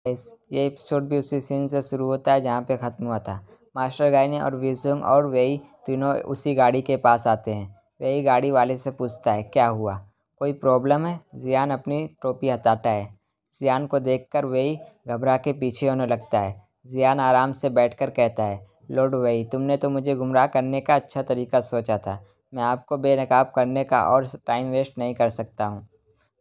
ये एपिसोड भी उसी सीन से शुरू होता है जहाँ पे ख़त्म हुआ था। मास्टर गाइनी और विजोंग और वेई तीनों उसी गाड़ी के पास आते हैं। वेई गाड़ी वाले से पूछता है, क्या हुआ, कोई प्रॉब्लम है? जियान अपनी टोपी हटाता है। जियान को देखकर वेई घबरा के पीछे होने लगता है। जियान आराम से बैठकर कहता है, लॉर्ड वेई, तुमने तो मुझे गुमराह करने का अच्छा तरीका सोचा था। मैं आपको बेनकाब करने का और टाइम वेस्ट नहीं कर सकता हूँ।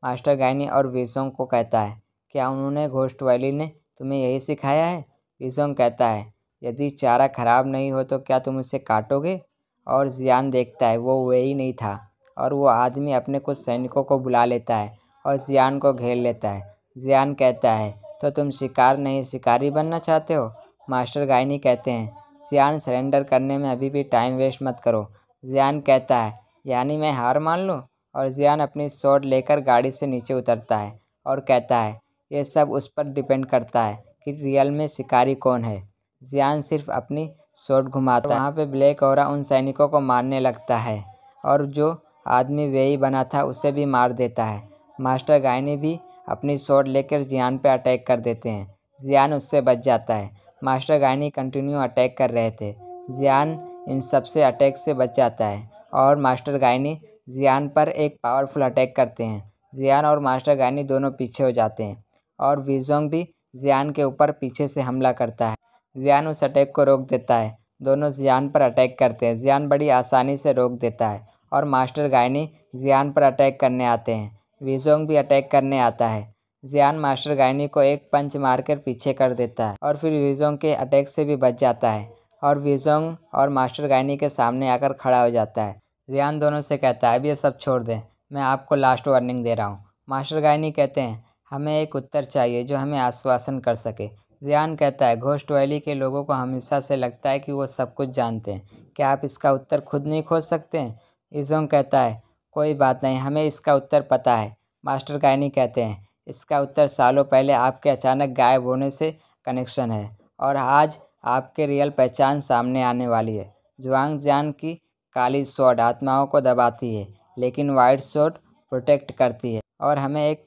मास्टर गाइनी और विजोंग को कहता है, क्या उन्होंने घोस्ट वैली ने तुम्हें यही सिखाया है? विजोंग कहता है, यदि चारा खराब नहीं हो तो क्या तुम उसे काटोगे? और जियान देखता है वो वेई नहीं था और वो आदमी अपने कुछ सैनिकों को बुला लेता है और जियान को घेर लेता है। जियान कहता है, तो तुम शिकार नहीं शिकारी बनना चाहते हो? मास्टर गाइनी कहते हैं, जियान सरेंडर करने में अभी भी टाइम वेस्ट मत करो। जियान कहता है, यानी मैं हार मान लूँ? और जियान अपनी स्वॉर्ड लेकर गाड़ी से नीचे उतरता है और कहता है, ये सब उस पर डिपेंड करता है कि रियल में शिकारी कौन है। जियान सिर्फ अपनी स्वॉर्ड घुमाता है। वहाँ पे ब्लैक ऑरा उन सैनिकों को मारने लगता है और जो आदमी वेई बना था उसे भी मार देता है। मास्टर गाइनी भी अपनी स्वॉर्ड लेकर जियान पे अटैक कर देते हैं। जियान उससे बच जाता है। मास्टर गाइनी कंटिन्यू अटैक कर रहे थे। जियान इन सबसे अटैक से बच जाता है और मास्टर गाइनी जियान पर एक पावरफुल अटैक करते हैं। जियान और मास्टर गाइनी दोनों पीछे हो जाते हैं और विजोंग भी जियान के ऊपर पीछे से हमला करता है। जियान उस अटैक को रोक देता है। दोनों जियान पर अटैक करते हैं। जियान बड़ी आसानी से रोक देता है और मास्टर गाइनी जियान पर अटैक करने आते हैं। विजोंग भी अटैक करने आता है। जियान मास्टर गाइनी को एक पंच मारकर पीछे कर देता है और फिर विजोंग के अटैक से भी बच जाता है और विजोंग और मास्टर गाइनी के सामने आकर खड़ा हो जाता है। जियान दोनों से कहता है, अब ये सब छोड़ दें, मैं आपको लास्ट वार्निंग दे रहा हूँ। मास्टर गाइनी कहते हैं, हमें एक उत्तर चाहिए जो हमें आश्वासन कर सके। जियान कहता है, घोस्ट वैली के लोगों को हमेशा से लगता है कि वो सब कुछ जानते हैं, क्या आप इसका उत्तर खुद नहीं खोज सकते हैं? विजोंग कहता है, कोई बात नहीं, हमें इसका उत्तर पता है। मास्टर गाइनी कहते हैं, इसका उत्तर सालों पहले आपके अचानक गायब होने से कनेक्शन है और आज आपके रियल पहचान सामने आने वाली है। जुआंग जियान की काली स्वॉर्ड आत्माओं को दबाती है लेकिन वाइट स्वॉर्ड प्रोटेक्ट करती है। और हमें एक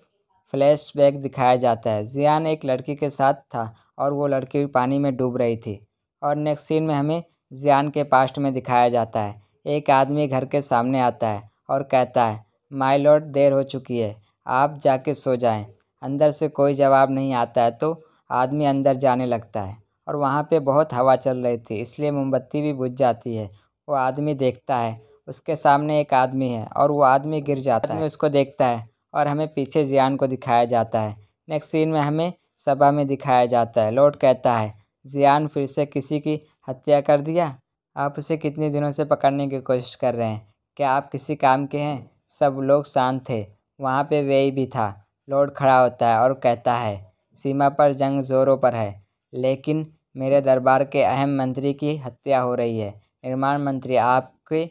फ्लैशबैक दिखाया जाता है। जियान एक लड़की के साथ था और वो लड़की पानी में डूब रही थी। और नेक्स्ट सीन में हमें जियान के पास्ट में दिखाया जाता है। एक आदमी घर के सामने आता है और कहता है, माय लॉर्ड, देर हो चुकी है, आप जाके सो जाएं। अंदर से कोई जवाब नहीं आता है तो आदमी अंदर जाने लगता है और वहाँ पे बहुत हवा चल रही थी इसलिए मोमबत्ती भी बुझ जाती है। वो आदमी देखता है, उसके सामने एक आदमी है और वो आदमी गिर जाता है। आदमी उसको देखता है और हमें पीछे जियान को दिखाया जाता है। नेक्स्ट सीन में हमें सभा में दिखाया जाता है। लॉर्ड कहता है, जियान फिर से किसी की हत्या कर दिया? आप उसे कितने दिनों से पकड़ने की कोशिश कर रहे हैं? क्या आप किसी काम के हैं? सब लोग शांत थे। वहाँ पे वेई भी था। लॉर्ड खड़ा होता है और कहता है, सीमा पर जंग जोरों पर है लेकिन मेरे दरबार के अहम मंत्री की हत्या हो रही है। निर्माण मंत्री, आपके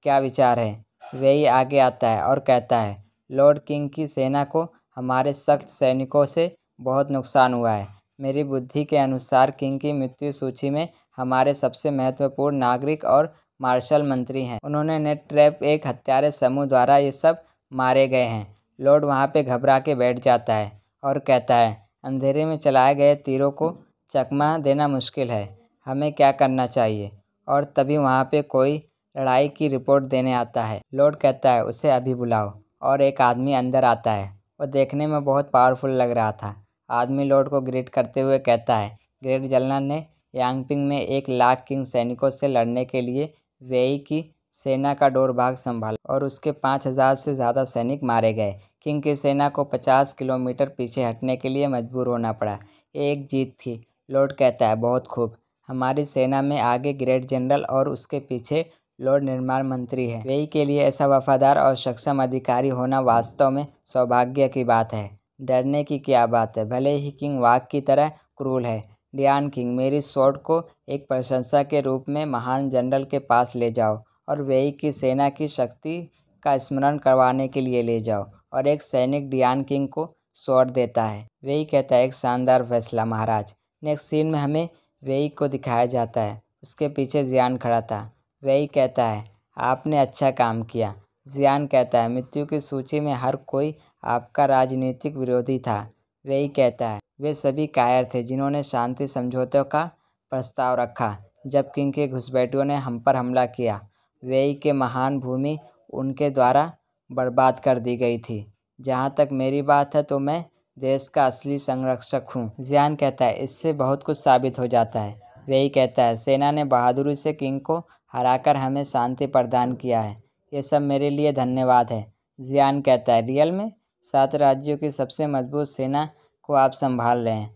क्या विचार हैं? वेई आगे आता है और कहता है, लॉर्ड किंग की सेना को हमारे सख्त सैनिकों से बहुत नुकसान हुआ है। मेरी बुद्धि के अनुसार किंग की मृत्यु सूची में हमारे सबसे महत्वपूर्ण नागरिक और मार्शल मंत्री हैं। उन्होंने नेट ट्रैप एक हत्यारे समूह द्वारा ये सब मारे गए हैं। लॉर्ड वहाँ पे घबरा के बैठ जाता है और कहता है, अंधेरे में चलाए गए तीरों को चकमा देना मुश्किल है, हमें क्या करना चाहिए? और तभी वहाँ पे कोई लड़ाई की रिपोर्ट देने आता है। लॉर्ड कहता है, उसे अभी बुलाओ। और एक आदमी अंदर आता है। वो देखने में बहुत पावरफुल लग रहा था। आदमी लॉर्ड को ग्रीट करते हुए कहता है, ग्रेट जनरल ने यांगपिंग में 1 लाख किंग सैनिकों से लड़ने के लिए वेई की सेना का डोरभाग संभाला और उसके 5,000 से ज़्यादा सैनिक मारे गए। किंग की सेना को 50 किलोमीटर पीछे हटने के लिए मजबूर होना पड़ा। एक जीत थी। लॉर्ड कहता है, बहुत खूब। हमारी सेना में आगे ग्रेट जनरल और उसके पीछे लॉर्ड निर्माण मंत्री है। वेई के लिए ऐसा वफादार और सक्षम अधिकारी होना वास्तव में सौभाग्य की बात है। डरने की क्या बात है, भले ही किंग वाघ की तरह क्रूर है। डियान किंग, मेरी स्वॉर्ड को एक प्रशंसा के रूप में महान जनरल के पास ले जाओ और वेई की सेना की शक्ति का स्मरण करवाने के लिए ले जाओ। और एक सैनिक डियान किंग को स्वॉर्ड देता है। वेई कहता है, एक शानदार फैसला महाराज। नेक्स्ट सीन में हमें वेई को दिखाया जाता है। उसके पीछे जियान खड़ा था। वेई कहता है, आपने अच्छा काम किया। जियान कहता है, मृत्यु की सूची में हर कोई आपका राजनीतिक विरोधी था। वेई कहता है, वे सभी कायर थे जिन्होंने शांति समझौते का प्रस्ताव रखा जब किंग के घुसपैठियों ने हम पर हमला किया। वेई के महान भूमि उनके द्वारा बर्बाद कर दी गई थी। जहाँ तक मेरी बात है तो मैं देश का असली संरक्षक हूँ। जियान कहता है, इससे बहुत कुछ साबित हो जाता है। वेई कहता है, सेना ने बहादुरी से किंग को हराकर हमें शांति प्रदान किया है। ये सब मेरे लिए धन्यवाद है। जियान कहता है, रियल में 7 राज्यों की सबसे मजबूत सेना को आप संभाल रहे हैं।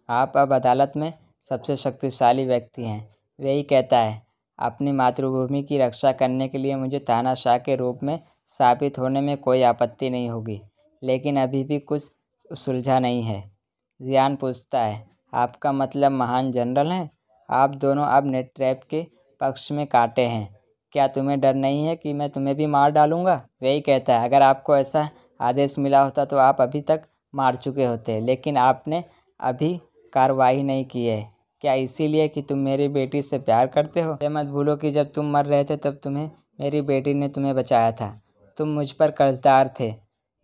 आप अब अदालत में सबसे शक्तिशाली व्यक्ति हैं। वेई कहता है, अपनी मातृभूमि की रक्षा करने के लिए मुझे तानाशाह के रूप में साबित होने में कोई आपत्ति नहीं होगी, लेकिन अभी भी कुछ सुलझा नहीं है। जियान पूछता है, आपका मतलब महान जनरल हैं? आप दोनों अब नेट ट्रैप के पक्ष में कांटे हैं। क्या तुम्हें डर नहीं है कि मैं तुम्हें भी मार डालूंगा? वेई कहता है, अगर आपको ऐसा आदेश मिला होता तो आप अभी तक मार चुके होते, लेकिन आपने अभी कार्रवाई नहीं की है। क्या इसीलिए कि तुम मेरी बेटी से प्यार करते हो? ये मत भूलो कि जब तुम मर रहे थे तब मेरी बेटी ने तुम्हें बचाया था। तुम मुझ पर कर्जदार थे।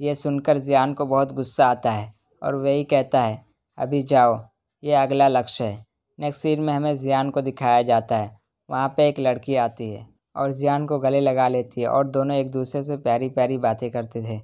ये सुनकर जियान को बहुत गुस्सा आता है और वही कहता है, अभी जाओ, ये अगला लक्ष्य है। नेक्स्ट सीन में हमें जियान को दिखाया जाता है। वहाँ पे एक लड़की आती है और जियान को गले लगा लेती है और दोनों एक दूसरे से प्यारी प्यारी बातें करते थे।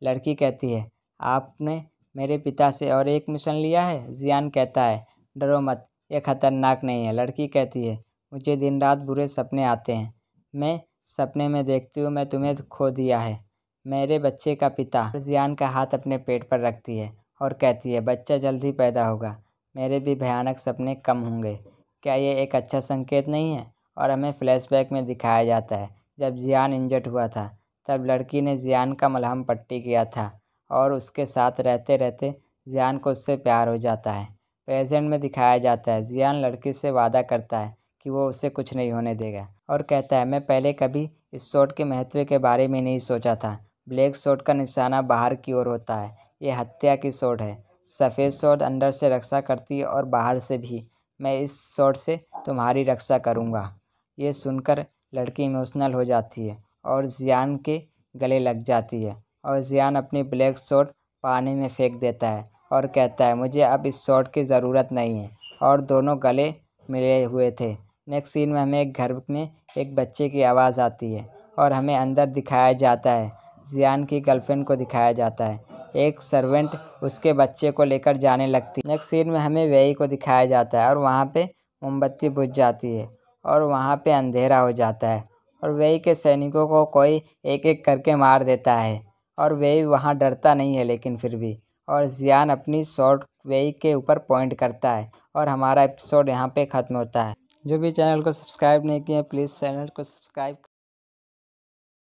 लड़की कहती है, आपने मेरे पिता से और एक मिशन लिया है? जियान कहता है, डरो मत, ये खतरनाक नहीं है। लड़की कहती है, मुझे दिन रात बुरे सपने आते हैं। मैं सपने में देखती हूँ मैं तुम्हें खो दिया है, मेरे बच्चे का पिता। जियान का हाथ अपने पेट पर रखती है और कहती है, बच्चा जल्द ही पैदा होगा, मेरे भी भयानक सपने कम होंगे। क्या ये एक अच्छा संकेत नहीं है? और हमें फ्लैशबैक में दिखाया जाता है जब जियान इंजर्ड हुआ था तब लड़की ने जियान का मलहम पट्टी किया था और उसके साथ रहते रहते जियान को उससे प्यार हो जाता है। प्रेजेंट में दिखाया जाता है जियान लड़की से वादा करता है कि वो उसे कुछ नहीं होने देगा और कहता है, मैं पहले कभी इस शॉट के महत्व के बारे में नहीं सोचा था। ब्लैक शॉट का निशाना बाहर की ओर होता है, ये हत्या की शॉट है। सफ़ेद शॉट अंदर से रक्षा करती है और बाहर से भी। मैं इस शॉट से तुम्हारी रक्षा करूँगा। ये सुनकर लड़की इमोशनल हो जाती है और जियान के गले लग जाती है और जियान अपनी ब्लैक शॉट पानी में फेंक देता है और कहता है, मुझे अब इस शॉट की ज़रूरत नहीं है। और दोनों गले मिले हुए थे। नेक्स्ट सीन में हमें एक घर में एक बच्चे की आवाज़ आती है और हमें अंदर दिखाया जाता है जियान की गर्लफ्रेंड को दिखाया जाता है। एक सर्वेंट उसके बच्चे को लेकर जाने लगती है। नेक्स्ट सीन में हमें वेई को दिखाया जाता है और वहाँ पे मोमबत्ती बुझ जाती है और वहाँ पे अंधेरा हो जाता है और वेई के सैनिकों को कोई एक एक करके मार देता है और वेई वहाँ डरता नहीं है लेकिन फिर भी। और जियान अपनी शॉट वेई के ऊपर पॉइंट करता है और हमारा एपिसोड यहाँ पे ख़त्म होता है। जो भी चैनल को सब्सक्राइब नहीं किया प्लीज़ चैनल को सब्सक्राइब